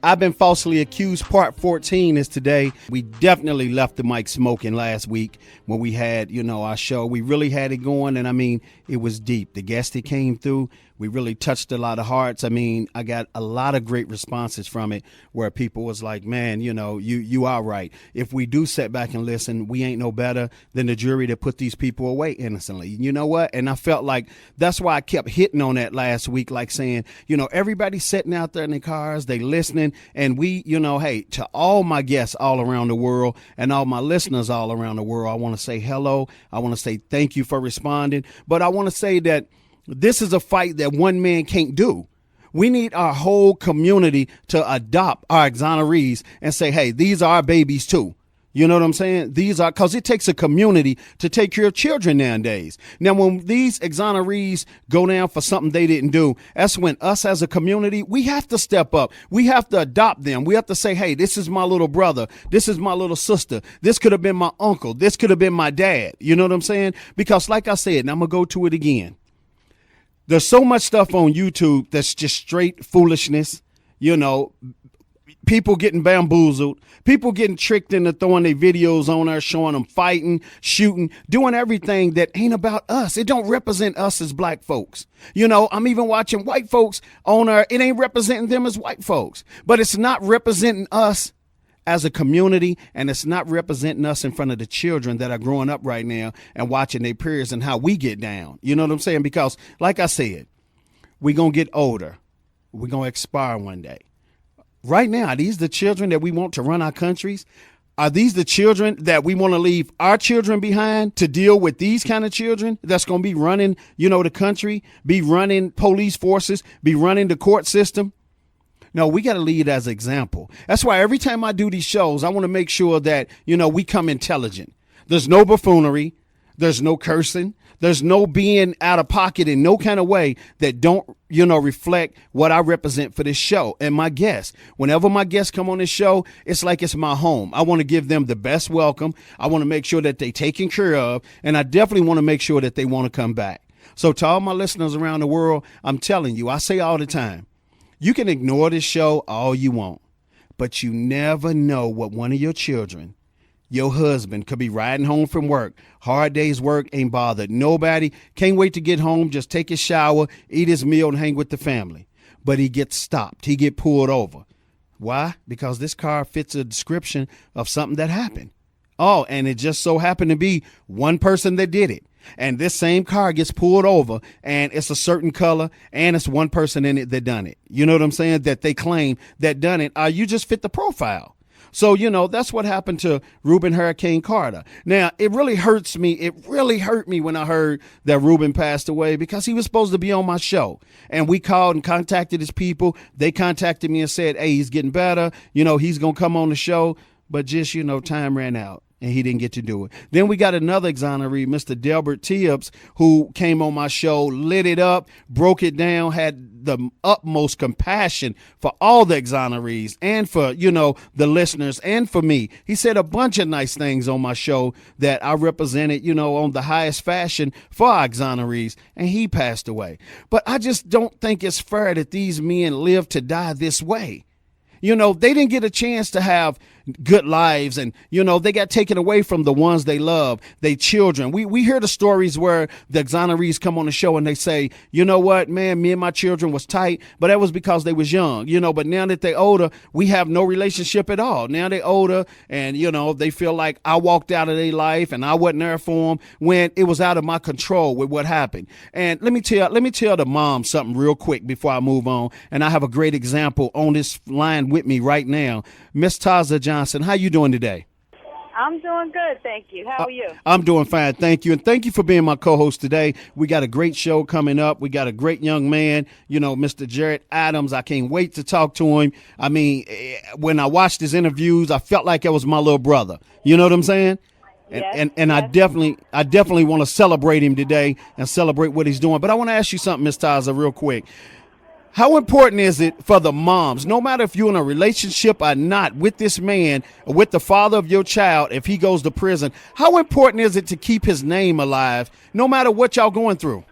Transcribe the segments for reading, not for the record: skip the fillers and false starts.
I've been falsely accused. Part 14 is today. We definitely left the mic smoking last week when we had, our show. We really had it going, and I mean, it was deep. The guests that came through, we really touched a lot of hearts. I mean, I got a lot of great responses from it where people was like, man, you are right. If we do sit back and listen, we ain't no better than the jury that put these people away innocently. You know what? And I felt like that's why I kept hitting on that last week, like saying, everybody's sitting out there in their cars, they listening, and we, hey, to all my guests all around the world and all my listeners all around the world, I want to say hello. I want to say thank you for responding. But I want to say that this is a fight that one man can't do. We need our whole community to adopt our exonerees and say, hey, these are our babies too. You know what I'm saying? These are, because it takes a community to take care of children nowadays. Now, when these exonerees go down for something they didn't do, that's when us as a community, we have to step up. We have to adopt them. We have to say, hey, this is my little brother. This is my little sister. This could have been my uncle. This could have been my dad. You know what I'm saying? Because like I said, and I'm going to go to it again. There's so much stuff on YouTube that's just straight foolishness, people getting bamboozled, people getting tricked into throwing their videos on there, showing them fighting, shooting, doing everything that ain't about us. It don't represent us as black folks. I'm even watching white folks on there. It ain't representing them as white folks, but it's not representing us as a community, and it's not representing us in front of the children that are growing up right now and watching their peers and how we get down. You know what I'm saying? Because like I said, we're going to get older. We're going to expire one day. Right now, are these the children that we want to run our countries? Are these the children that we want to leave our children behind to deal with these kind of children that's going to be running, the country, be running police forces, be running the court system? No, we got to lead as an example. That's why every time I do these shows, I want to make sure that, we come intelligent. There's no buffoonery. There's no cursing. There's no being out of pocket in no kind of way that don't, reflect what I represent for this show and my guests. Whenever my guests come on this show, it's like it's my home. I want to give them the best welcome. I want to make sure that they taken care of. And I definitely want to make sure that they want to come back. So to all my listeners around the world, I'm telling you, I say all the time, you can ignore this show all you want, but you never know what one of your children, your husband, could be riding home from work. Hard day's work, ain't bothered nobody. Can't wait to get home, just take his shower, eat his meal, and hang with the family. But he gets stopped. He get pulled over. Why? Because this car fits a description of something that happened. Oh, and it just so happened to be one person that did it. And this same car gets pulled over and it's a certain color and it's one person in it that done it. You know what I'm saying? That they claim that done it. You just fit the profile. So, that's what happened to Reuben Hurricane Carter. Now, it really hurts me. It really hurt me when I heard that Reuben passed away because he was supposed to be on my show. And we called and contacted his people. They contacted me and said, hey, he's getting better. He's going to come on the show. But just, time ran out. And he didn't get to do it. Then we got another exoneree, Mr. Delbert Tibbs, who came on my show, lit it up, broke it down, had the utmost compassion for all the exonerees and for, the listeners and for me. He said a bunch of nice things on my show that I represented, on the highest fashion for our exonerees, and he passed away. But I just don't think it's fair that these men live to die this way. They didn't get a chance to have good lives and, they got taken away from the ones they love, their children. We hear the stories where the exonerees come on the show and they say, you know what, man, me and my children was tight, but that was because they was young, but now that they older, we have no relationship at all. Now they older and, they feel like I walked out of their life and I wasn't there for them when it was out of my control with what happened. And let me tell the mom something real quick before I move on. And I have a great example on this line with me right now. Miss Taza Johnson, how you doing today? I'm doing good, thank you. How are you? I'm doing fine, thank you. And thank you for being my co-host today. We got a great show coming up. We got a great young man, Mr. Jared Adams. I can't wait to talk to him. I mean, when I watched his interviews, I felt like it was my little brother. You know what I'm saying? Yes, and I definitely want to celebrate him today and celebrate what he's doing. But I want to ask you something, Miss Taza, real quick. How important is it for the moms, no matter if you're in a relationship or not with this man or with the father of your child, if he goes to prison, how important is it to keep his name alive, no matter what y'all going through?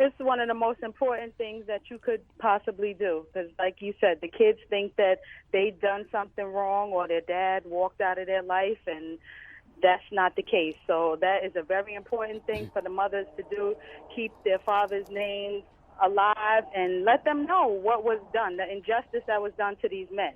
It's one of the most important things that you could possibly do. Because, like you said, the kids think that they've done something wrong or their dad walked out of their life, and that's not the case. So that is a very important thing for the mothers to do, keep their father's names alive and let them know what was done, the injustice that was done to these men.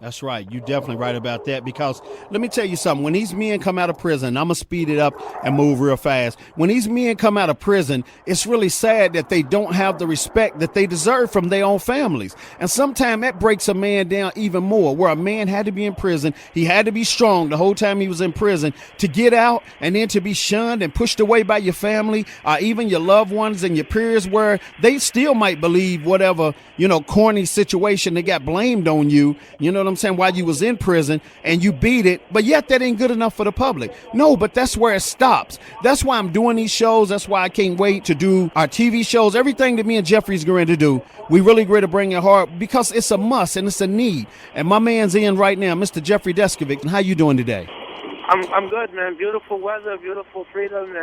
That's right. You're definitely right about that, because let me tell you something. When these men come out of prison, I'm going to speed it up and move real fast. When these men come out of prison, it's really sad that they don't have the respect that they deserve from their own families. And sometimes that breaks a man down even more, where a man had to be in prison. He had to be strong the whole time he was in prison to get out, and then to be shunned and pushed away by your family, or even your loved ones and your peers, where they still might believe whatever, corny situation they got blamed on you. You know what I'm saying, while you was in prison, and you beat it, but yet that ain't good enough for the public. No, but that's where it stops. That's why I'm doing these shows. That's why I can't wait to do our TV shows. Everything that me and Jeffrey's going to do, we really going to bring it hard, because it's a must and it's a need. And my man's in right now, Mr. Jeffrey Deskovic. And how you doing today? I'm good, man. Beautiful weather, beautiful freedom,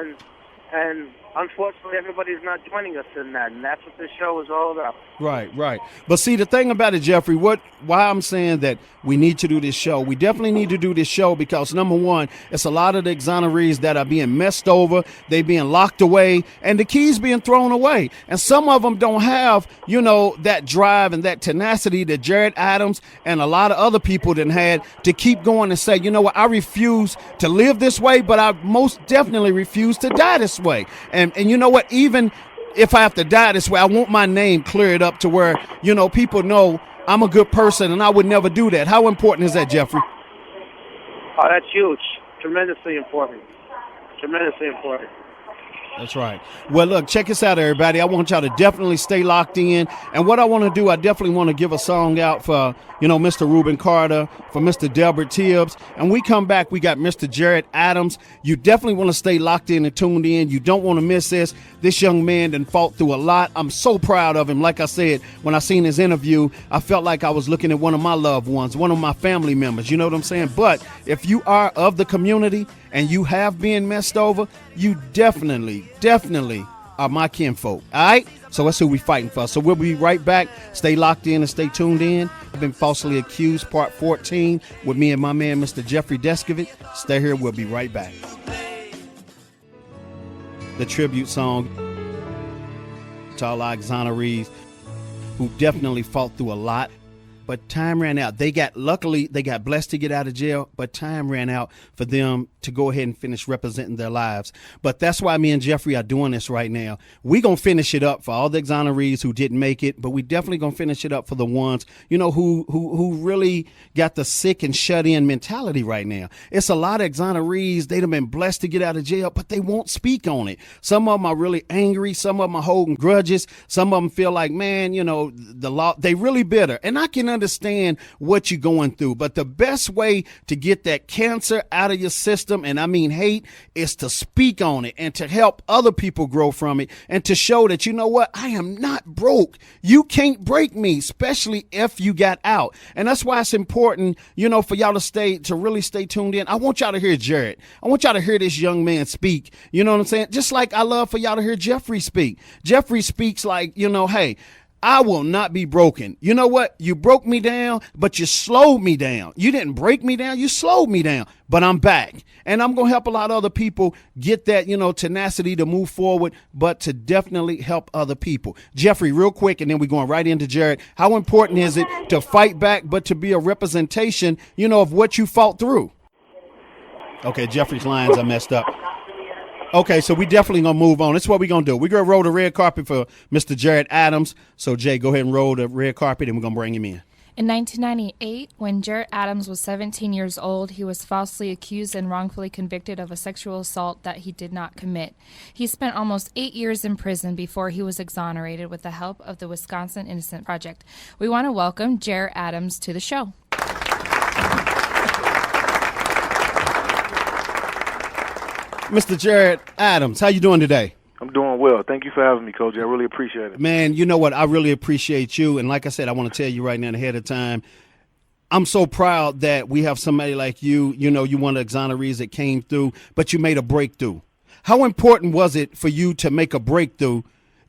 and unfortunately everybody's not joining us in that, and that's what this show is all about. Right. But see, the thing about it, Jeffrey, why I'm saying that we need to do this show, we definitely need to do this show because, number one, it's a lot of the exonerees that are being messed over, they being locked away, and the keys being thrown away. And some of them don't have, that drive and that tenacity that Jared Adams and a lot of other people done had to keep going and say, you know what, I refuse to live this way, but I most definitely refuse to die this way. And you know what, even if I have to die this way, I want my name cleared up to where, people know I'm a good person and I would never do that. How important is that, Jeffrey? Oh, that's huge. Tremendously important. That's right. Well, look, check us out, everybody. I want y'all to definitely stay locked in. And what I want to do, I definitely want to give a song out for, Mr. Ruben Carter, for Mr. Delbert Tibbs. And we come back, we got Mr. Jared Adams. You definitely want to stay locked in and tuned in. You don't want to miss this. This young man done fought through a lot. I'm so proud of him. Like I said, when I seen his interview, I felt like I was looking at one of my loved ones, one of my family members. You know what I'm saying? But if you are of the community and you have been messed over, you definitely are my kinfolk. All right? So that's who we fighting for. So we'll be right back. Stay locked in and stay tuned in. I've been falsely accused, part 14, with me and my man, Mr. Jeffrey Deskovic. Stay here. We'll be right back. The tribute song to all our exonerees who definitely fought through a lot. But time ran out. Luckily, they got blessed to get out of jail, but time ran out for them to go ahead and finish representing their lives. But that's why me and Jeffrey are doing this right now. We're going to finish it up for all the exonerees who didn't make it, but we definitely going to finish it up for the ones, who really got the sick and shut in mentality right now. It's a lot of exonerees. They've been blessed to get out of jail, but they won't speak on it. Some of them are really angry. Some of them are holding grudges. Some of them feel like, man, the law, they really bitter. And I can understand what you're going through, but the best way to get that cancer out of your system, and I mean hate, is to speak on it and to help other people grow from it and to show that, you know what, I am not broke. You can't break me, especially if you got out. And that's why it's important, for y'all to really stay tuned in. I want y'all to hear Jared. I want y'all to hear this young man speak. You know what I'm saying? Just like I love for y'all to hear Jeffrey speak. Jeffrey speaks like, hey, I will not be broken. You know what? You broke me down, but you slowed me down. You didn't break me down. You slowed me down, but I'm back. And I'm going to help a lot of other people get that, tenacity to move forward, but to definitely help other people. Jeffrey, real quick, and then we're going right into Jared. How important is it to fight back, but to be a representation, of what you fought through? Okay, Jeffrey's lines are messed up. Okay, so we definitely going to move on. That's what we're going to do. We're going to roll the red carpet for Mr. Jared Adams. So, Jay, go ahead and roll the red carpet, and we're going to bring him in. In 1998, when Jared Adams was 17 years old, he was falsely accused and wrongfully convicted of a sexual assault that he did not commit. He spent almost 8 years in prison before he was exonerated with the help of the Wisconsin Innocent Project. We want to welcome Jared Adams to the show. Mr. Jared Adams, how you doing today? I'm doing well. Thank you for having me, Coach. I really appreciate it. Man, you know what? I really appreciate you. And like I said, I want to tell you right now ahead of time, I'm so proud that we have somebody like you. You one of the exonerees that came through, but you made a breakthrough. How important was it for you to make a breakthrough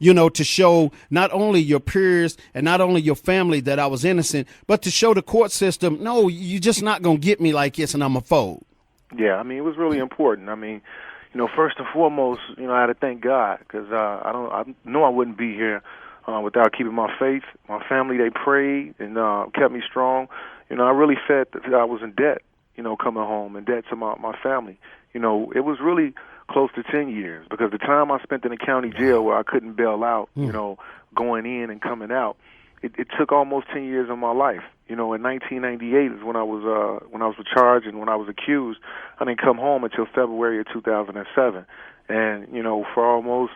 to show not only your peers and not only your family that I was innocent, but to show the court system, no, you're just not going to get me like this and I'm a fold. Yeah, I mean, it was really important. I mean, first and foremost, I had to thank God because I know I wouldn't be here without keeping my faith. My family, they prayed and kept me strong. I really felt that I was in debt, coming home, in debt to my family. It was really close to 10 years because the time I spent in the county jail where I couldn't bail out, going in and coming out, it took almost 10 years of my life. In 1998 is when I was charged and when I was accused. I didn't come home until February of 2007. And, for almost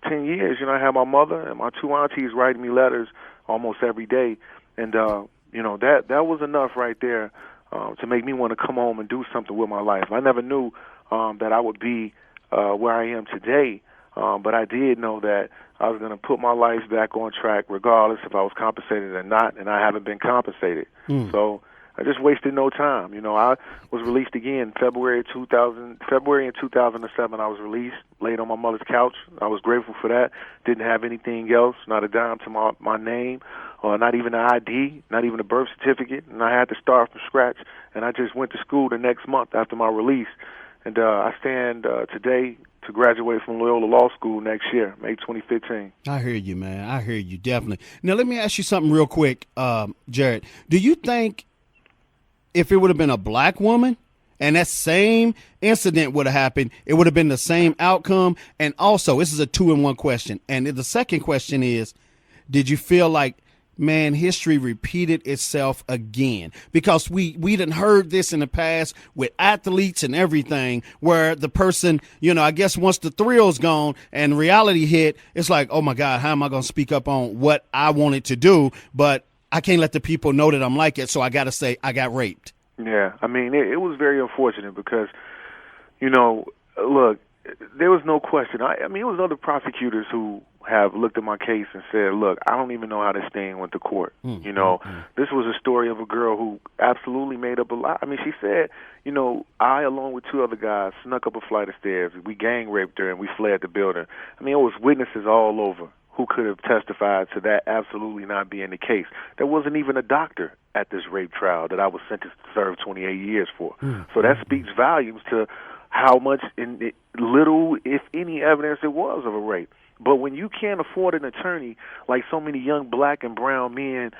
10 years, I had my mother and my two aunties writing me letters almost every day. And, that was enough right there to make me want to come home and do something with my life. I never knew that I would be where I am today, but I did know that I was going to put my life back on track regardless if I was compensated or not, and I haven't been compensated. So I just wasted no time. I was released again February in 2007. I was released, laid on my mother's couch. I was grateful for that. Didn't have anything else, not a dime to my name, or not even an ID, not even a birth certificate, and I had to start from scratch. And I just went to school the next month after my release. And I stand today to graduate from Loyola Law School next year, May 2015. I hear you, man. I hear you, definitely. Now, let me ask you something real quick, Jared. Do you think if it would have been a black woman and that same incident would have happened, it would have been the same outcome? And also, this is a 2-in-1 question. And the second question is, did you feel like, man, history repeated itself again? Because we done heard this in the past with athletes and everything, where the person, I guess once the thrill's gone and reality hit, it's like, oh my God, how am I going to speak up on what I wanted to do? But I can't let the people know that I'm like it, so I got to say I got raped. Yeah, I mean, it was very unfortunate because, look, there was no question. I mean, it was other prosecutors who have looked at my case and said, look, I don't even know how this thing went to court. This was a story of a girl who absolutely made up a lie. I mean, she said, I, along with 2 other guys, snuck up a flight of stairs. We gang raped her and we fled the building. I mean, it was witnesses all over who could have testified to that absolutely not being the case. There wasn't even a doctor at this rape trial that I was sentenced to serve 28 years for. So that speaks volumes to how much little, if any, evidence there was of a rape. But when you can't afford an attorney like so many young black and brown men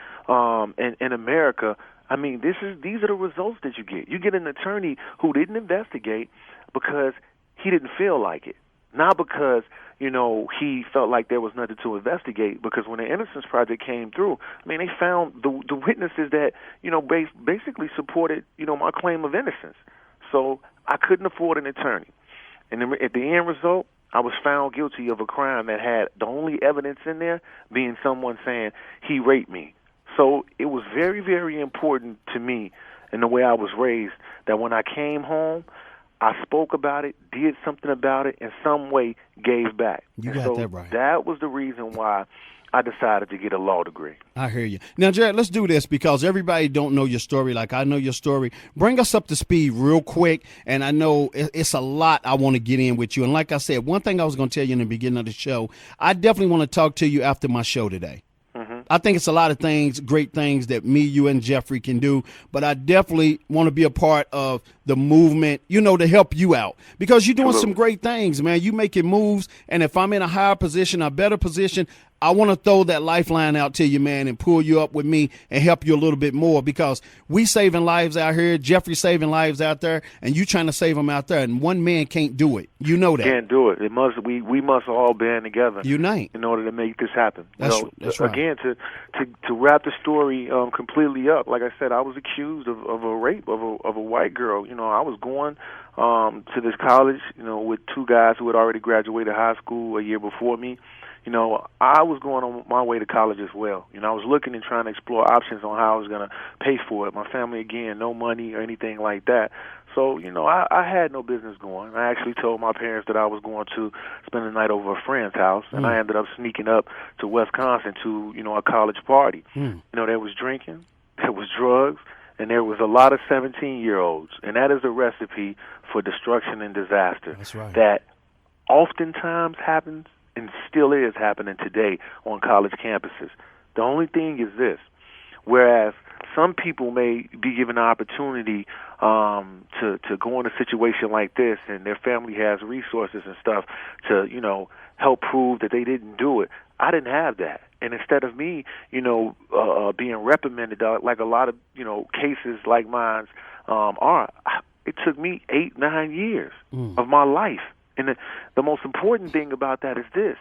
in America, I mean, these are the results that you get. You get an attorney who didn't investigate because he didn't feel like it, not because he felt like there was nothing to investigate. Because when the Innocence Project came through, I mean, they found the witnesses that basically supported my claim of innocence. So I couldn't afford an attorney, and at the end result, I was found guilty of a crime that had the only evidence in there being someone saying he raped me. So it was very, very important to me and the way I was raised that when I came home, I spoke about it, did something about it, in some way gave back. You got that right. That was the reason why I decided to get a law degree. I hear you. Now, Jared, let's do this because everybody don't know your story like I know your story. Bring us up to speed real quick, and I know it's a lot I want to get in with you. And like I said, one thing I was going to tell you in the beginning of the show, I definitely want to talk to you after my show today. I think it's a lot of things, great things that me, you, and Jeffrey can do, but I definitely want to be a part of the movement, to help you out because you're doing some great things, man. You making moves, and if I'm in a higher position, a better position, I want to throw that lifeline out to you, man, and pull you up with me and help you a little bit more because we saving lives out here. Jeffrey's saving lives out there, and you trying to save them out there, and one man can't do it. You know that. Can't do it. We must all band together. Unite. In order to make this happen. That's right. Again, to wrap the story completely up, like I said, I was accused of a rape of a white girl. I was going to this college, with 2 guys who had already graduated high school a year before me. I was going on my way to college as well. I was looking and trying to explore options on how I was going to pay for it. My family, again, no money or anything like that. So, I had no business going. I actually told my parents that I was going to spend the night over a friend's house, and I ended up sneaking up to Wisconsin to, a college party. There was drinking, there was drugs, and there was a lot of 17-year-olds. And that is a recipe for destruction and disaster. That's right. That oftentimes happens and still is happening today on college campuses. The only thing is this, whereas some people may be given the opportunity to go in a situation like this, and their family has resources and stuff to, help prove that they didn't do it. I didn't have that. And instead of me, being reprimanded like a lot of, cases like mine are, it took me 8-9 years of my life. And the most important thing about that is this.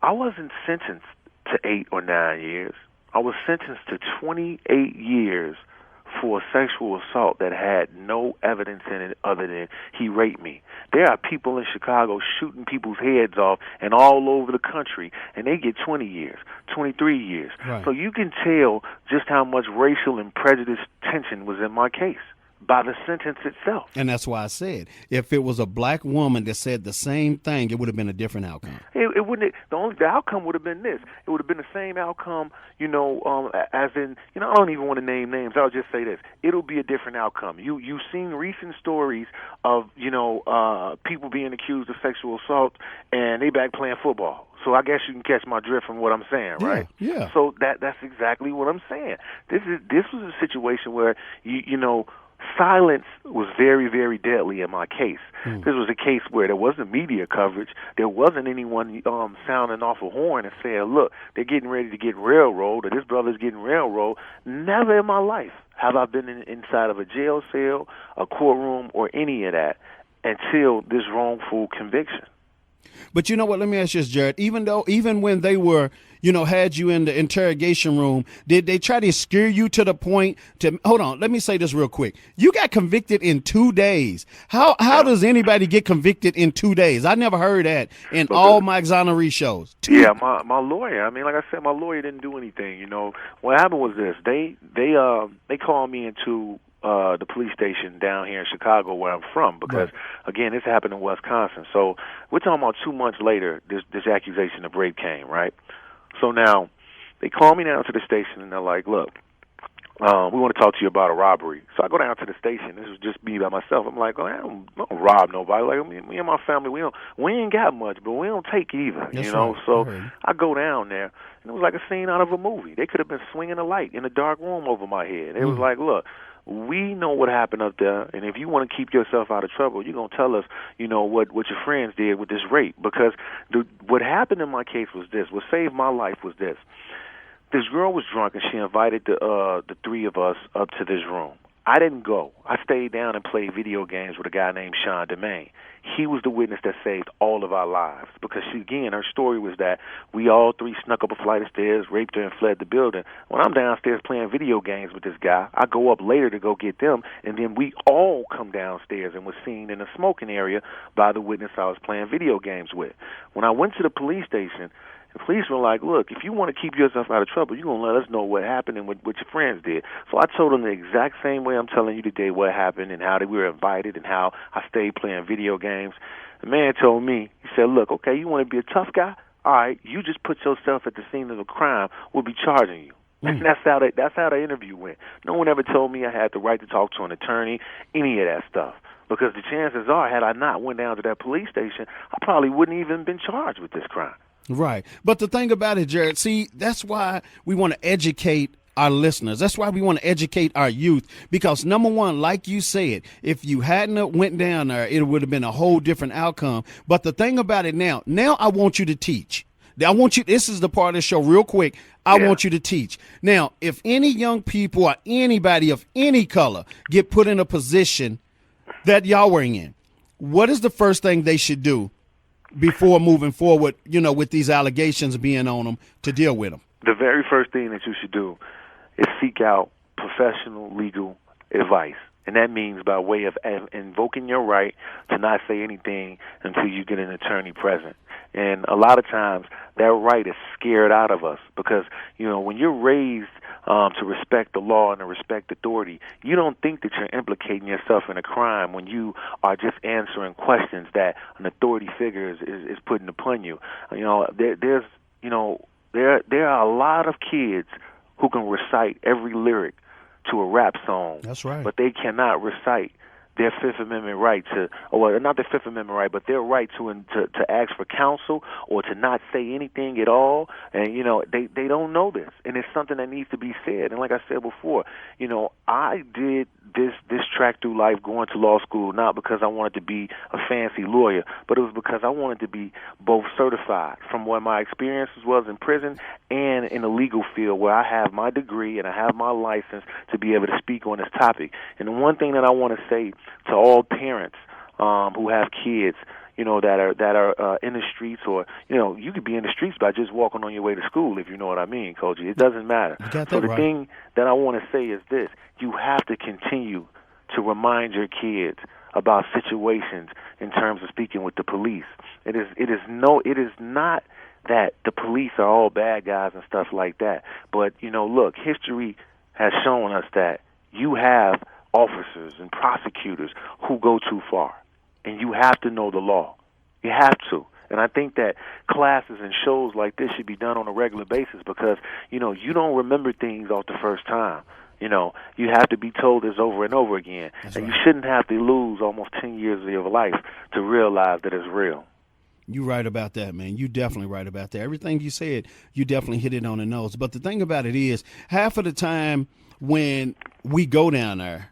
I wasn't sentenced to 8 or 9 years. I was sentenced to 28 years for a sexual assault that had no evidence in it other than he raped me. There are people in Chicago shooting people's heads off and all over the country, and they get 20 years, 23 years. Right. So you can tell just how much racial and prejudice tension was in my case by the sentence itself. And that's why I said, if it was a black woman that said the same thing, it would have been a different outcome. It wouldn't. The outcome would have been this. It would have been the same outcome, as in, I don't even want to name names. I'll just say this. It'll be a different outcome. You've seen recent stories of, people being accused of sexual assault, and they back playing football. So I guess you can catch my drift from what I'm saying, right? Yeah. So that's exactly what I'm saying. This was a situation where, silence was very, very deadly in my case. This was a case where there wasn't media coverage. There wasn't anyone sounding off a horn and saying, look, they're getting ready to get railroaded, or this brother's getting railroaded. Never in my life have I been inside of a jail cell, a courtroom, or any of that until this wrongful conviction. But you know what? Let me ask you this, Jared. Even when they were, had you in the interrogation room, did they try to scare you to the point to, hold on, let me say this real quick. You got convicted in 2 days. How does anybody get convicted in 2 days? I never heard that in all my exoneree shows. Yeah, my lawyer, like I said, my lawyer didn't do anything, What happened was this. They called me into the police station down here in Chicago where I'm from because, again, this happened in Wisconsin. So we're talking about 2 months later, this accusation of rape came, right? So now they call me down to the station, and they're like, look, we want to talk to you about a robbery. So I go down to the station. This was just me by myself. I'm like, I don't rob nobody. Like, me and my family, we ain't got much, but we don't take either, That's Right. So right. I go down there, and it was like a scene out of a movie. They could have been swinging a light in a dark room over my head. It was like, look, we know what happened up there, and if you want to keep yourself out of trouble, you're going to tell us, what your friends did with this rape. Because what happened in my case was this. What saved my life was this. This girl was drunk, and she invited the three of us up to this room. I didn't go. I stayed down and played video games with a guy named Sean DeMaine. He was the witness that saved all of our lives because, her story was that we all three snuck up a flight of stairs, raped her, and fled the building. When I'm downstairs playing video games with this guy, I go up later to go get them, and then we all come downstairs and was seen in a smoking area by the witness I was playing video games with. When I went to the police station, the police were like, look, if you want to keep yourself out of trouble, you're going to let us know what happened and what your friends did. So I told them the exact same way I'm telling you today what happened and how we were invited and how I stayed playing video games. The man told me, he said, look, okay, you want to be a tough guy? All right, you just put yourself at the scene of the crime. We'll be charging you. And that's how the interview went. No one ever told me I had the right to talk to an attorney, any of that stuff. Because the chances are, had I not went down to that police station, I probably wouldn't even been charged with this crime. Right. But the thing about it, Jared, see, that's why we want to educate our listeners. That's why we want to educate our youth, because number one, like you said, if you hadn't went down there, it would have been a whole different outcome. But the thing about it now I want you to teach. This is the part of the show real quick. I want you to teach. Now, if any young people or anybody of any color get put in a position that y'all were in, what is the first thing they should do before moving forward, with these allegations being on them, to deal with them? The very first thing that you should do is seek out professional legal advice. And that means by way of invoking your right to not say anything until you get an attorney present. And a lot of times that right is scared out of us because, when you're raised to respect the law and to respect authority, you don't think that you're implicating yourself in a crime when you are just answering questions that an authority figure is putting upon you. There are a lot of kids who can recite every lyric to a rap song. That's right. But they cannot recite their Fifth Amendment right to, or well, not their Fifth Amendment right, but their right to ask for counsel or to not say anything at all. And, you know, they don't know this. And it's something that needs to be said. And like I said before, you know, I did this track through life going to law school not because I wanted to be a fancy lawyer, but it was because I wanted to be both certified from what my experiences was in prison and in the legal field where I have my degree and I have my license to be able to speak on this topic. And the one thing that I want to say to all parents who have kids, you know, that are in the streets, or, you know, you could be in the streets by just walking on your way to school, if you know what I mean, Koji. It doesn't matter. So the thing that I want to say is this: you have to continue to remind your kids about situations in terms of speaking with the police. It is not that the police are all bad guys and stuff like that. But, you know, look, history has shown us that you have officers and prosecutors who go too far. And you have to know the law. You have to. And I think that classes and shows like this should be done on a regular basis because, you know, you don't remember things off the first time. You know, you have to be told this over and over again. That's and right. You shouldn't have to lose almost 10 years of your life to realize that it's real. You're right about that, man. You definitely right about that. Everything you said, you definitely hit it on the nose. But the thing about it is, half of the time when we go down there,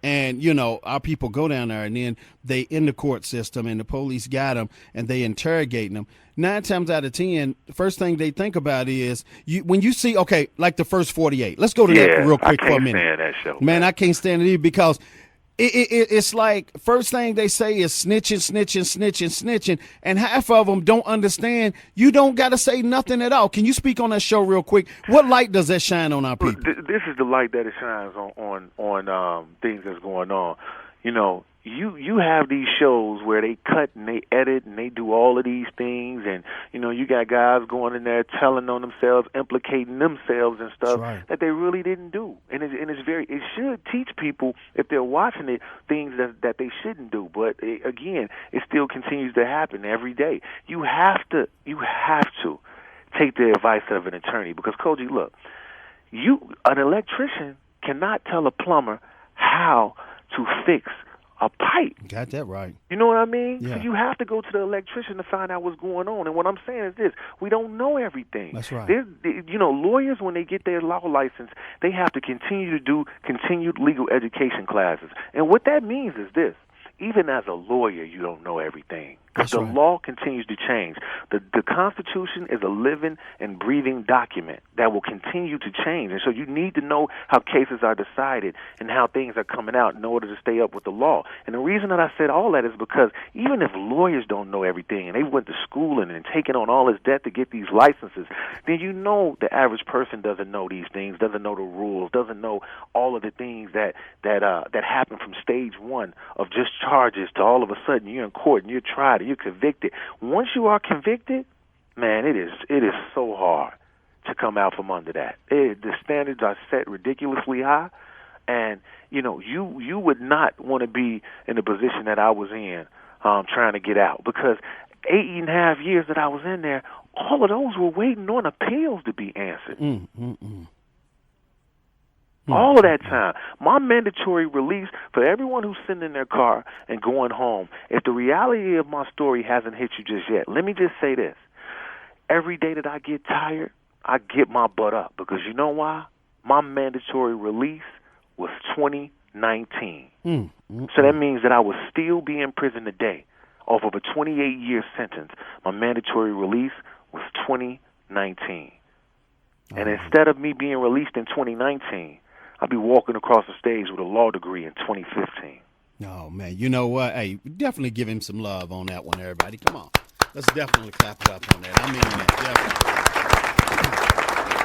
and, you know, our people go down there and then they in the court system and the police got them and they interrogating them. 9 times out of 10, the first thing they think about is when you see, okay, like the first 48. Let's go to that real quick for a minute. I can't stand that show. Man, I can't stand it either because it's like first thing they say is snitching, and half of them don't understand. You don't got to say nothing at all. Can you speak on that show real quick? What light does that shine on our people? This is the light that it shines on things that's going on. You know, you have these shows where they cut and they edit and they do all of these things, and, you know, you got guys going in there telling on themselves, implicating themselves and stuff that they really didn't do. And it should teach people, if they're watching it, things that they shouldn't do. But again, it still continues to happen every day. You have to take the advice of an attorney because, Koji, look, an electrician cannot tell a plumber how to fix a pipe. Got that right. You know what I mean? Yeah. So you have to go to the electrician to find out what's going on. And what I'm saying is this: we don't know everything. That's right. You know, lawyers, when they get their law license, they have to continue to do continued legal education classes. And what that means is this: even as a lawyer, you don't know everything. Because the law continues to change. The Constitution is a living and breathing document that will continue to change. And so you need to know how cases are decided and how things are coming out in order to stay up with the law. And the reason that I said all that is because even if lawyers don't know everything and they went to school and taken on all this debt to get these licenses, then you know the average person doesn't know these things, doesn't know the rules, doesn't know all of the things that happen from stage one of just charges to all of a sudden you're in court and you're tried and you're convicted. Once you are convicted, man, it is so hard to come out from under that. The standards are set ridiculously high, and you know you would not want to be in the position that I was in trying to get out, because 8.5 years that I was in there, all of those were waiting on appeals to be answered. All of that time. My mandatory release for everyone who's sitting in their car and going home, if the reality of my story hasn't hit you just yet, let me just say this. Every day that I get tired, I get my butt up, because you know why? My mandatory release was 2019. So that means that I would still be in prison today off of a 28-year sentence. My mandatory release was 2019. And instead of me being released in 2019, I'll be walking across the stage with a law degree in 2015. Oh, man. You know what? Hey, definitely give him some love on that one, everybody. Come on. Let's definitely clap it up on that. I mean that,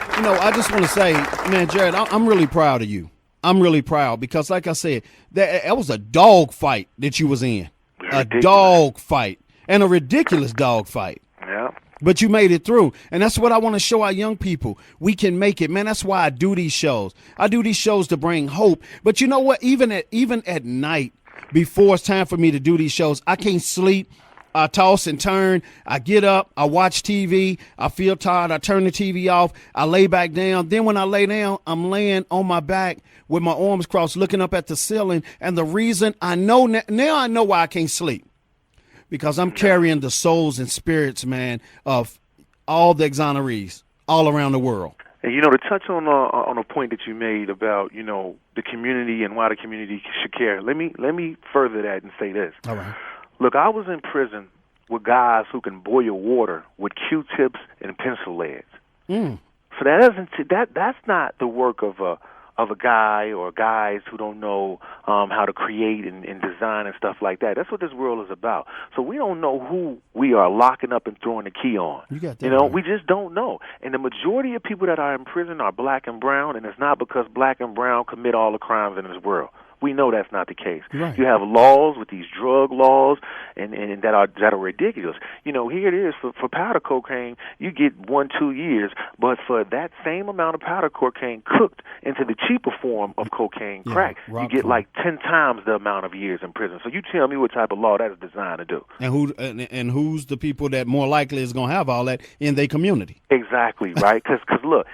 definitely. You know, I just want to say, man, Jared, I'm really proud of you. I'm really proud because, like I said, that was a dog fight that you was in. Ridiculous. A dog fight. And a ridiculous dog fight. Yeah. But you made it through. And that's what I want to show our young people. We can make it. Man, that's why I do these shows. I do these shows to bring hope. But you know what? Even at night, before it's time for me to do these shows, I can't sleep I toss and turn. I get up. I watch TV. I feel tired. I turn the TV off. I lay back down. Then when I lay down, I'm laying on my back with my arms crossed, looking up at the ceiling. And the reason I know now I know why I can't sleep. Because I'm carrying the souls and spirits, man, of all the exonerees all around the world. And, to touch on a point that you made about, the community and why the community should care, let me further that and say this. All right. Look, I was in prison with guys who can boil water with Q-tips and pencil leads. So that's not the work of a guy or guys who don't know how to create and design and stuff like that. That's what this world is about. So we don't know who we are locking up and throwing the key on. You got that right. We just don't know. And the majority of people that are in prison are black and brown, and it's not because black and brown commit all the crimes in this world. We know that's not the case. Right. You have laws with these drug laws and that are ridiculous. Here it is for powder cocaine, you get 1-2 years, but for that same amount of powder cocaine cooked into the cheaper form of cocaine crack, you get like 10 times the amount of years in prison. So you tell me what type of law that is designed to do. And who's the people that more likely is going to have all that in their community? Exactly, right? Because look,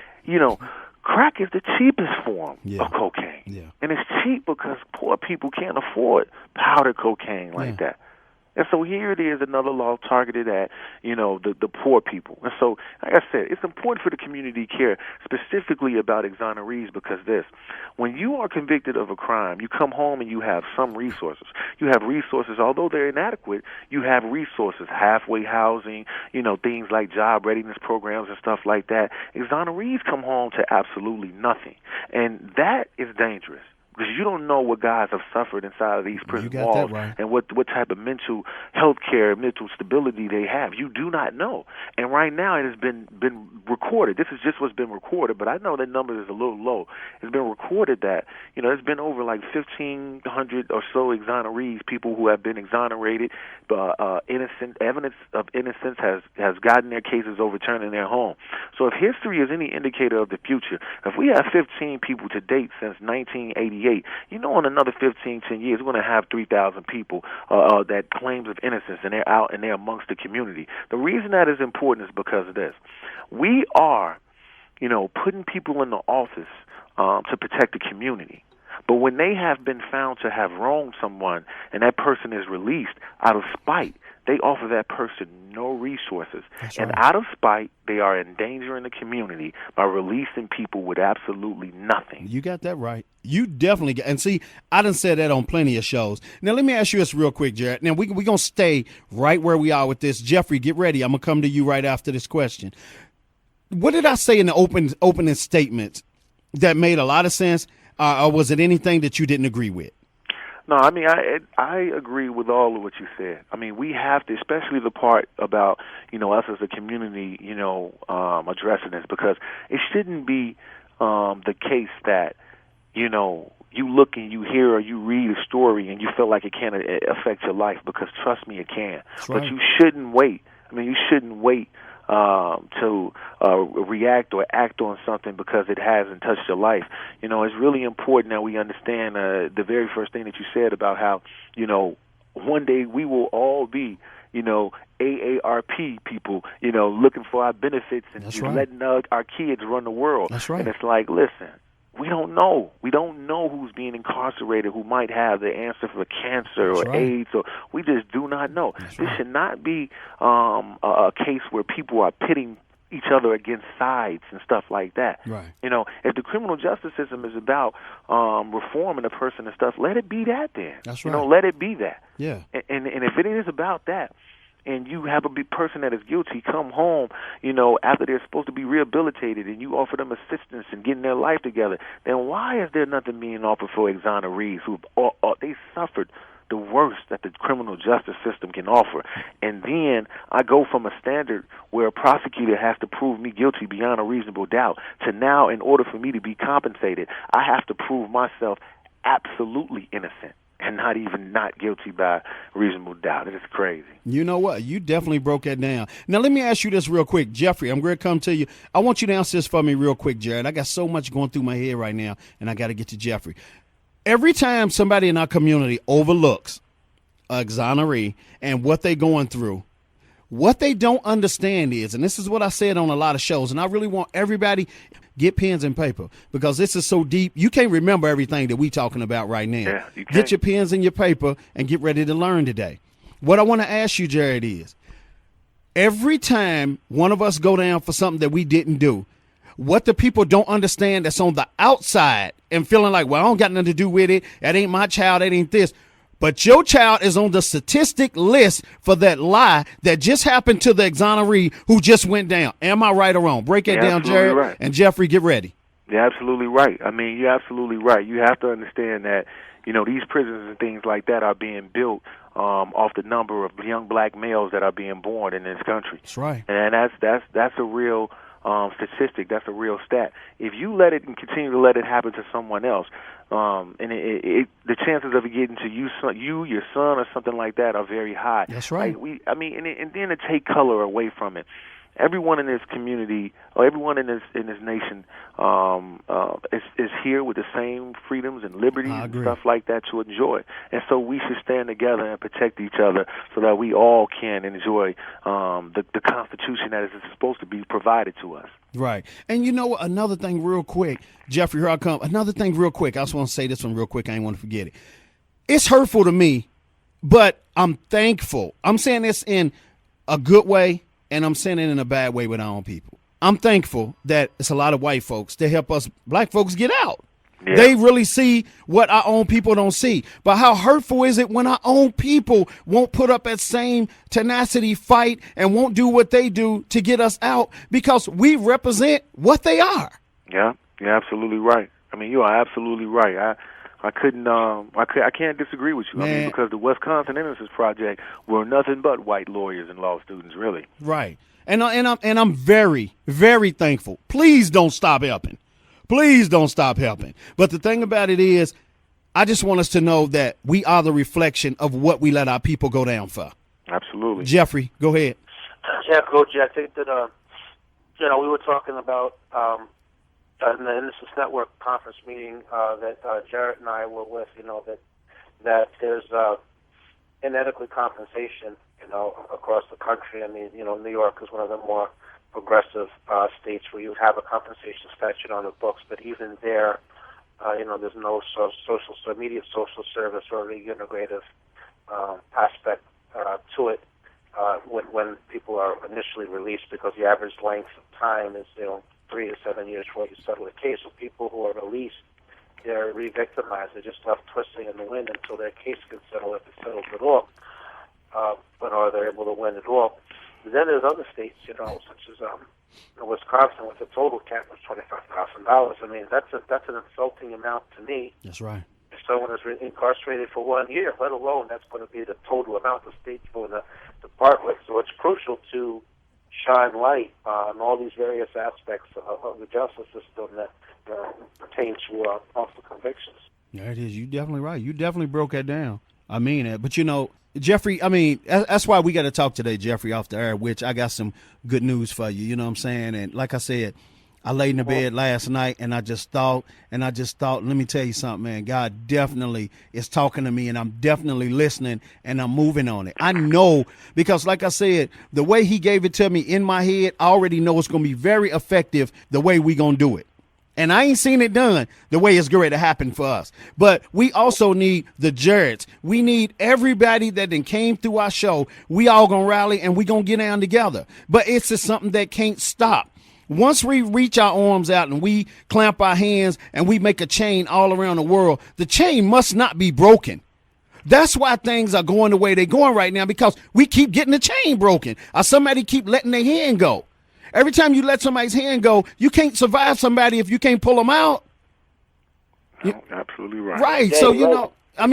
crack is the cheapest form of cocaine. Yeah. And it's cheap because poor people can't afford powder cocaine like that. And so here it is, another law targeted at, the poor people. And so, like I said, it's important for the community to care specifically about exonerees because when you are convicted of a crime, you come home and you have some resources. You have resources, although they're inadequate, you have resources, halfway housing, things like job readiness programs and stuff like that. Exonerees come home to absolutely nothing. And that is dangerous. Because you don't know what guys have suffered inside of these prison walls and what type of mental health care, mental stability they have. You do not know. And right now it has been recorded. This is just what's been recorded, but I know that number is a little low. It's been recorded that, it's been over like 1,500 or so exonerees, people who have been exonerated, innocent evidence of innocence has gotten their cases overturned in their home. So if history is any indicator of the future, if we have 15 people to date since 1988, in another 10 years, we're going to have 3,000 people that claims of innocence, and they're out and they're amongst the community. The reason that is important is because of this. We are, putting people in the office to protect the community. But when they have been found to have wronged someone and that person is released out of spite, they offer that person no resources. And out of spite, they are endangering the community by releasing people with absolutely nothing. You got that right. You definitely got, and see, I done said that on plenty of shows. Now, let me ask you this real quick, Jared. Now, we're going to stay right where we are with this. Jeffrey, get ready. I'm going to come to you right after this question. What did I say in the opening statements that made a lot of sense, or was it anything that you didn't agree with? No, I mean, I agree with all of what you said. I mean, we have to, especially the part about, us as a community, addressing this, because it shouldn't be the case that, you look and you hear or you read a story and you feel like it can affect your life, because trust me, it can. But you shouldn't wait. I mean, you shouldn't wait to react or act on something because it hasn't touched your life. It's really important that we understand the very first thing that you said about how, one day we will all be, AARP people, looking for our benefits and letting our kids run the world. That's right. And it's like, listen, we don't know. We don't know who's being incarcerated, who might have the answer for cancer or AIDS, or we just do not know. This should not be a case where people are pitting each other against sides and stuff like that. Right. If the criminal justice system is about reforming a person and stuff, let it be that then. That's right. Let it be that. Yeah. And if it is about that, and you have a big person that is guilty come home, after they're supposed to be rehabilitated, and you offer them assistance in getting their life together, then why is there nothing being offered for exonerees who they suffered the worst that the criminal justice system can offer? And then I go from a standard where a prosecutor has to prove me guilty beyond a reasonable doubt to now, in order for me to be compensated, I have to prove myself absolutely innocent and not even not guilty by reasonable doubt. It is crazy. You know what? You definitely broke that down. Now, let me ask you this real quick. Jeffrey, I'm going to come to you. I want you to answer this for me real quick, Jared. I got so much going through my head right now, and I got to get to Jeffrey. Every time somebody in our community overlooks exoneree and what they're going through. What they don't understand is, and this is what I said on a lot of shows, and I really want everybody get pens and paper because this is so deep. You can't remember everything that we talking about right now. Yeah, you get your pens and your paper and get ready to learn today. What I want to ask you, Jared, is every time one of us go down for something that we didn't do, what the people don't understand that's on the outside and feeling like, well, I don't got nothing to do with it. That ain't my child. That ain't this. But your child is on the statistic list for that lie that just happened to the exoneree who just went down. Am I right or wrong? Break it down, Jared. Right. And Jeffrey, get ready. You're absolutely right. I mean, you're absolutely right. You have to understand that, these prisons and things like that are being built off the number of young black males that are being born in this country. That's right. And that's a real statistic. That's a real stat. If you let it and continue to let it happen to someone else, and the chances of it getting to you, your son, or something like that are very high. That's right. And then to take color away from it. Everyone in this community, or everyone in this nation, is here with the same freedoms and liberties and stuff like that to enjoy. And so we should stand together and protect each other so that we all can enjoy the Constitution that is supposed to be provided to us. Right. And you know what? Another thing real quick, Jeffrey, here I come. Another thing real quick. I just want to say this one real quick. I ain't want to forget it. It's hurtful to me, but I'm thankful. I'm saying this in a good way, and I'm saying it in a bad way with our own people. I'm thankful that it's a lot of white folks that help us black folks get out. Yeah. They really see what our own people don't see. But how hurtful is it when our own people won't put up that same tenacity fight and won't do what they do to get us out because we represent what they are? Yeah, you're absolutely right. I mean, you are absolutely right. I can't disagree with you. Man. I mean, because the Wisconsin Innocence Project were nothing but white lawyers and law students, really. Right. And I'm very, very thankful. Please don't stop helping. Please don't stop helping. But the thing about it is, I just want us to know that we are the reflection of what we let our people go down for. Absolutely. Jeffrey, go ahead. Yeah, Coach, I think that, we were talking about in the Innocence Network conference meeting that Jarrett and I were with, that there's inadequate compensation, across the country. I mean, New York is one of the more progressive states where you have a compensation statute on the books, but even there, there's no immediate social service or reintegrative aspect to it when people are initially released, because the average length of time is 3 to 7 years before you settle a case. So people who are released, they're re-victimized. They're just left twisting in the wind until their case can settle, if it settles at all, or they're able to win at all. But then there's other states, such as Wisconsin, with a total cap of $25,000. I mean, that's an insulting amount to me. That's right. If someone is incarcerated for 1 year, let alone that's going to be the total amount the state's going to depart with. So it's crucial to shine light on all these various aspects of the justice system that pertain to awful convictions. There it is. You're definitely right. You definitely broke that down. I mean it. But, Jeffrey, I mean, that's why we got to talk today, Jeffrey, off the air, which I got some good news for you. You know what I'm saying? And like I said, I laid in the bed last night and I just thought, let me tell you something, man. God definitely is talking to me and I'm definitely listening and I'm moving on it. I know, because like I said, the way he gave it to me in my head, I already know it's going to be very effective the way we going to do it. And I ain't seen it done the way it's going to happen for us. But we also need the Jarretts. We need everybody that then came through our show. We all going to rally and we going to get down together. But it's just something that can't stop. Once we reach our arms out and we clamp our hands and we make a chain all around the world, the chain must not be broken. That's why things are going the way they're going right now, because we keep getting the chain broken or somebody keep letting their hand go. Every time you let somebody's hand go, you can't survive somebody if you can't pull them out. No, absolutely right. Right. So,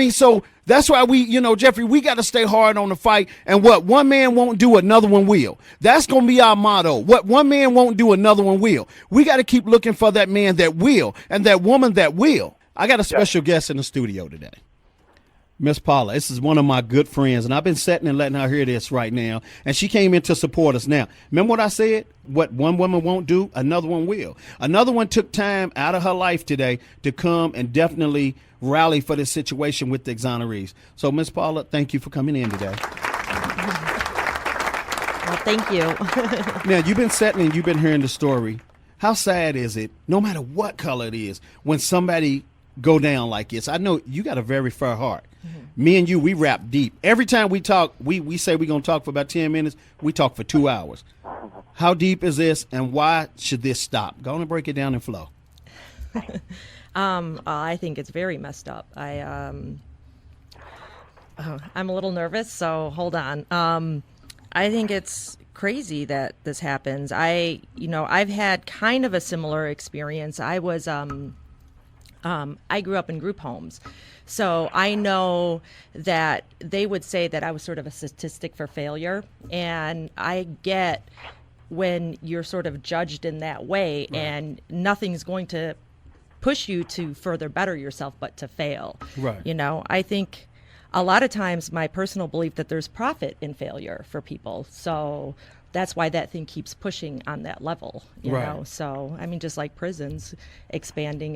so that's why we, Jeffrey, we got to stay hard on the fight. And what one man won't do, another one will. That's going to be our motto. What one man won't do, another one will. We got to keep looking for that man that will and that woman that will. I got a special guest in the studio today. Miss Paula, this is one of my good friends, and I've been sitting and letting her hear this right now. And she came in to support us now. Remember what I said? What one woman won't do, another one will. Another one took time out of her life today to come and definitely rally for this situation with the exonerees. So, Miss Paula, thank you for coming in today. Well, thank you. Now, you've been sitting and you've been hearing the story. How sad is it, no matter what color it is, when somebody go down like this? I know you got a very fair heart. Me and you, we rap deep. Every time we talk, we say we're going to talk for about 10 minutes. We talk for 2 hours. How deep is this, and why should this stop? Go on and break it down and flow. I think it's very messed up. I'm a little nervous, so hold on. I think it's crazy that this happens. I've had kind of a similar experience. I grew up in group homes. So I know that they would say that I was sort of a statistic for failure. And I get when you're sort of judged in that way, right, and nothing's going to push you to further better yourself but to fail. Right. I think a lot of times my personal belief that there's profit in failure for people. So that's why that thing keeps pushing on that level, you know. So just like prisons expanding,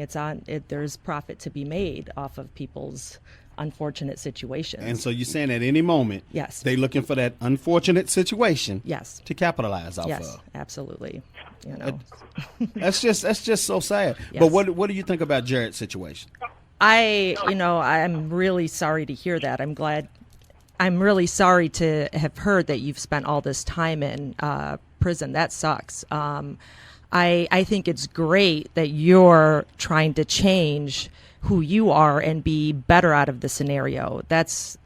there's profit to be made off of people's unfortunate situations. And so you're saying at any moment, yes, they're looking for that unfortunate situation, yes, to capitalize off of. Yes, absolutely. That's just so sad. Yes. But what do you think about Jared's situation? I'm really sorry to hear that. I'm really sorry to have heard that you've spent all this time in prison. That sucks. I think it's great that you're trying to change who you are and be better out of the scenario. That's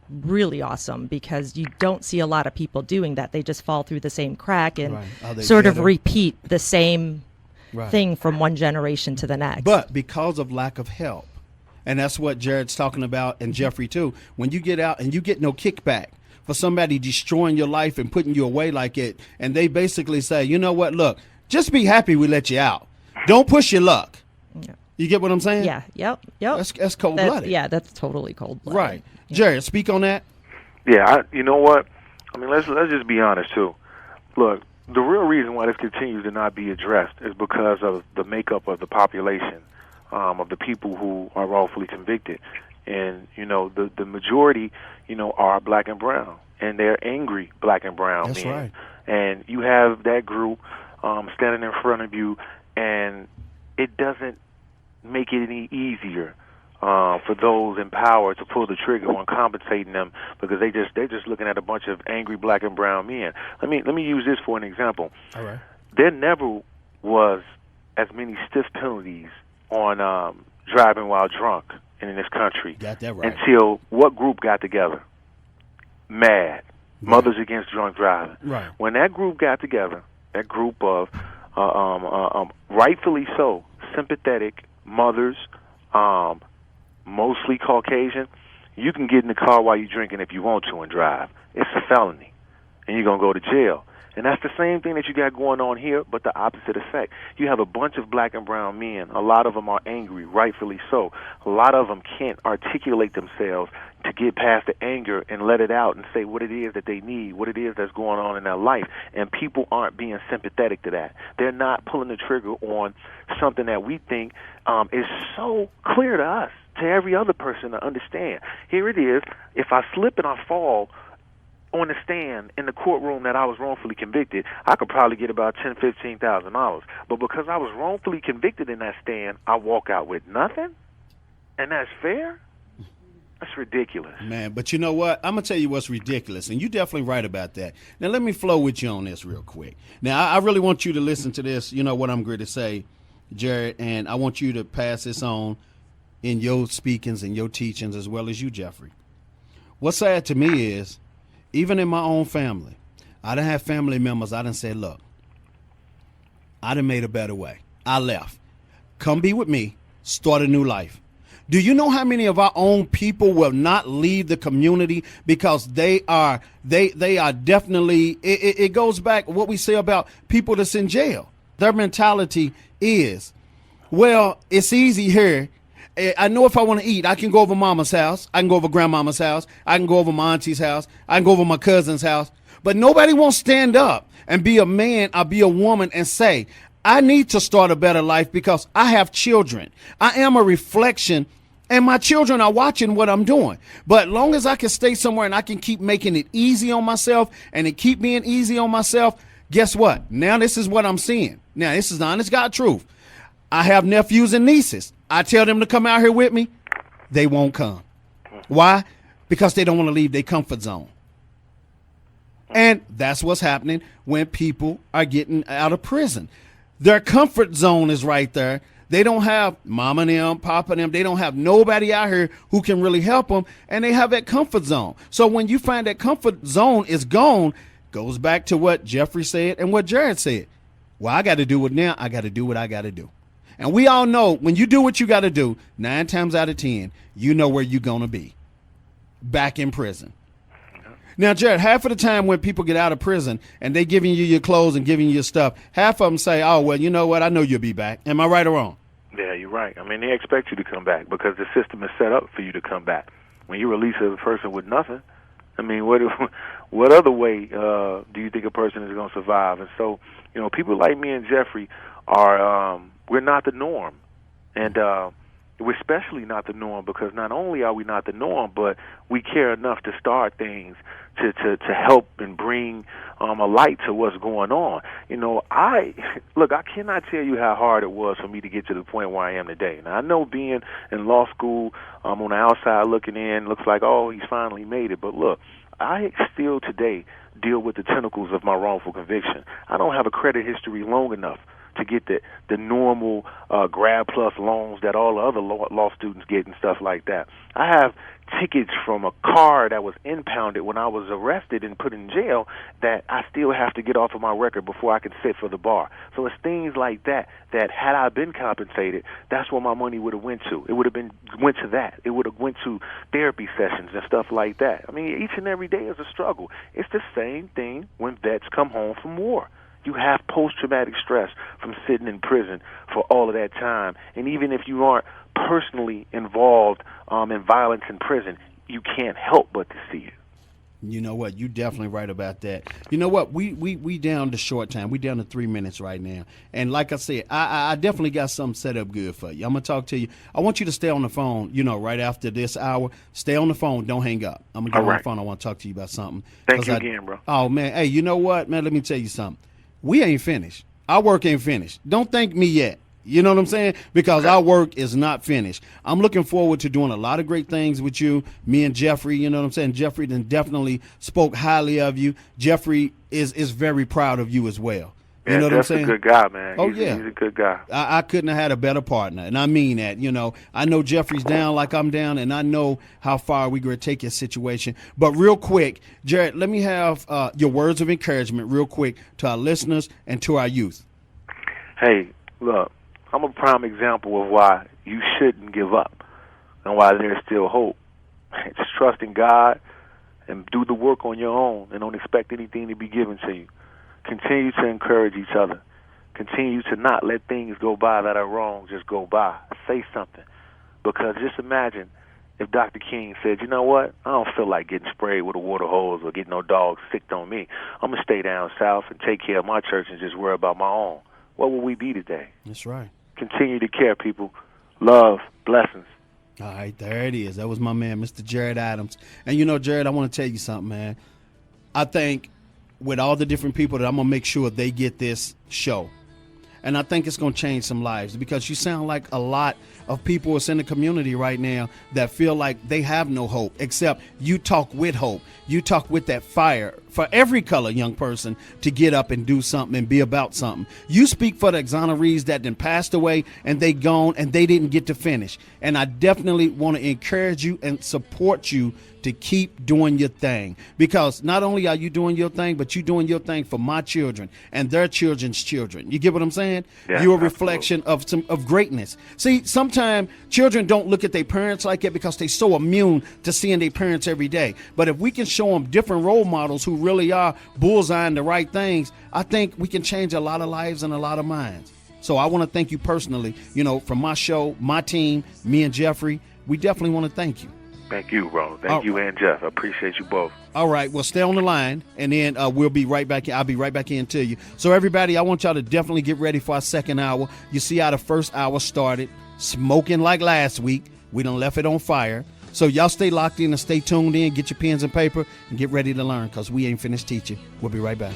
really awesome, because you don't see a lot of people doing that. They just fall through the same crack and sort of repeat the same thing from one generation to the next. But because of lack of help, and that's what Jared's talking about, and Jeffrey too, when you get out and you get no kickback for somebody destroying your life and putting you away like it, and they basically say, you know what, look, just be happy we let you out. Don't push your luck. Yeah. You get what I'm saying? Yeah. Yep. That's cold-blooded. Yeah, that's totally cold-blooded. Right. Yeah. Jared, speak on that. Yeah, you know what? Let's just be honest too. Look, the real reason why this continues to not be addressed is because of the makeup of the population, of the people who are wrongfully convicted. And, the majority, are black and brown, and they're angry black and brown That's men. right. And you have that group standing in front of you, and it doesn't make it any easier for those in power to pull the trigger on compensating them, because they're just looking at a bunch of angry black and brown men. Let me use this for an example. All right. There never was as many stiff penalties on driving while drunk in this country. Got that right. Until what group got together? MAD, Mothers Against Drunk Driving. Right. When that group got together, that group of rightfully so sympathetic mothers, mostly Caucasian, you can get in the car while you're drinking if you want to and drive. It's a felony, and you're going to go to jail. And that's the same thing that you got going on here, but the opposite effect. You have a bunch of black and brown men. A lot of them are angry, rightfully so. A lot of them can't articulate themselves to get past the anger and let it out and say what it is that they need, what it is that's going on in their life. And people aren't being sympathetic to that. They're not pulling the trigger on something that we think is so clear to us, to every other person to understand. Here it is. If I slip and I fall on the stand in the courtroom that I was wrongfully convicted, I could probably get about $10,000-$15,000. But because I was wrongfully convicted in that stand, I walk out with nothing? And that's fair? That's ridiculous. Man, but you know what? I'm going to tell you what's ridiculous, and you're definitely right about that. Now, let me flow with you on this real quick. Now, I really want you to listen to this, what I'm going to say, Jared, and I want you to pass this on in your speakings and your teachings as well as you, Jeffrey. What's sad to me is, even in my own family, I done have family members, I done said, look, I done made a better way. I left. Come be with me. Start a new life. Do you know how many of our own people will not leave the community because they are definitely, it goes back what we say about people that's in jail. Their mentality is, well, it's easy here I know if I want to eat, I can go over mama's house. I can go over grandmama's house. I can go over my auntie's house. I can go over my cousin's house. But nobody won't stand up and be a man or be a woman and say, I need to start a better life because I have children. I am a reflection and my children are watching what I'm doing. But long as I can stay somewhere and I can keep making it easy on myself and it keep being easy on myself, guess what? Now this is what I'm seeing. Now this is the honest God truth. I have nephews and nieces. I tell them to come out here with me. They won't come. Why? Because they don't want to leave their comfort zone. And that's what's happening when people are getting out of prison. Their comfort zone is right there. They don't have mama and them, papa and them. They don't have nobody out here who can really help them. And they have that comfort zone. So when you find that comfort zone is gone, goes back to what Jeffrey said and what Jared said. Well, I got to do it now. I got to do what I got to do. And we all know when you do what you got to do, 9 times out of 10, you know where you're going to be. Back in prison. Now, Jared, half of the time when people get out of prison and they giving you your clothes and giving you your stuff, half of them say, oh, well, you know what? I know you'll be back. Am I right or wrong? Yeah, you're right. I mean, they expect you to come back because the system is set up for you to come back. When you release a person with nothing, I mean, what other way do you think a person is going to survive? And so, you know, people like me and Jeffrey are we're not the norm. And we're especially not the norm because not only are we not the norm, but we care enough to start things to help and bring a light to what's going on. You know, I cannot tell you how hard it was for me to get to the point where I am today. Now, I know being in law school, on the outside looking in, looks like, oh, he's finally made it. But look, I still today deal with the tentacles of my wrongful conviction. I don't have a credit history long enough to get the normal Grad Plus loans that all the other law students get and stuff like that. I have tickets from a car that was impounded when I was arrested and put in jail that I still have to get off of my record before I can sit for the bar. So it's things like that had I been compensated, that's what my money would have went to. It would have went to that. It would have went to therapy sessions and stuff like that. I mean, each and every day is a struggle. It's the same thing when vets come home from war. You have post-traumatic stress from sitting in prison for all of that time. And even if you aren't personally involved in violence in prison, you can't help but to see it. You know what? You're definitely right about that. You know what? We down to short time. We down to 3 minutes right now. And like I said, I definitely got something set up good for you. I'm going to talk to you. I want you to stay on the phone, you know, right after this hour. Stay on the phone. Don't hang up. I'm going to get on the phone. I want to talk to you about something. Thank you again, bro. Oh, man. Hey, you know what, man? Let me tell you something. We ain't finished. Our work ain't finished. Don't thank me yet. You know what I'm saying? Because our work is not finished. I'm looking forward to doing a lot of great things with you, me and Jeffrey. You know what I'm saying? Jeffrey then definitely spoke highly of you. Jeffrey is very proud of you as well. You know what I'm saying? Jeff's a good guy, man. Oh, he's yeah. He's a good guy. I couldn't have had a better partner, and I mean that. You know, I know Jeffrey's down like I'm down, and I know how far we're going to take his situation. But real quick, Jared, let me have your words of encouragement real quick to our listeners and to our youth. Hey, look, I'm a prime example of why you shouldn't give up and why there's still hope. Just trust in God and do the work on your own and don't expect anything to be given to you. Continue to encourage each other. Continue to not let things go by that are wrong just go by. Say something. Because just imagine if Dr. King said, you know what, I don't feel like getting sprayed with a water hose or getting no dogs sicked on me. I'm going to stay down south and take care of my church and just worry about my own. What would we be today? That's right. Continue to care, people. Love. Blessings. All right, there it is. That was my man, Mr. Jared Adams. And you know, Jared, I want to tell you something, man. I think with all the different people that I'm going to make sure they get this show. And I think it's going to change some lives because you sound like a lot of people that's in the community right now that feel like they have no hope, except you talk with hope. You talk with that fire for every color young person to get up and do something and be about something. You speak for the exonerees that then passed away and they gone and they didn't get to finish. And I definitely want to encourage you and support you to keep doing your thing, because not only are you doing your thing, but you're doing your thing for my children and their children's children. You get what I'm saying? Yeah, you're a reflection of greatness. See, sometimes children don't look at their parents like that because they're so immune to seeing their parents every day. But if we can show them different role models who really are bullseyeing the right things, I think we can change a lot of lives and a lot of minds. So I want to thank you personally, from my show, my team, me and Jeffrey. We definitely want to thank you. Thank you, bro. Thank you and Jeff. I appreciate you both. All right. Well, stay on the line, and then we'll be right back. I'll be right back in to you. So, everybody, I want y'all to definitely get ready for our second hour. You see how the first hour started, smoking like last week. We done left it on fire. So, y'all stay locked in and stay tuned in. Get your pens and paper and get ready to learn, because we ain't finished teaching. We'll be right back.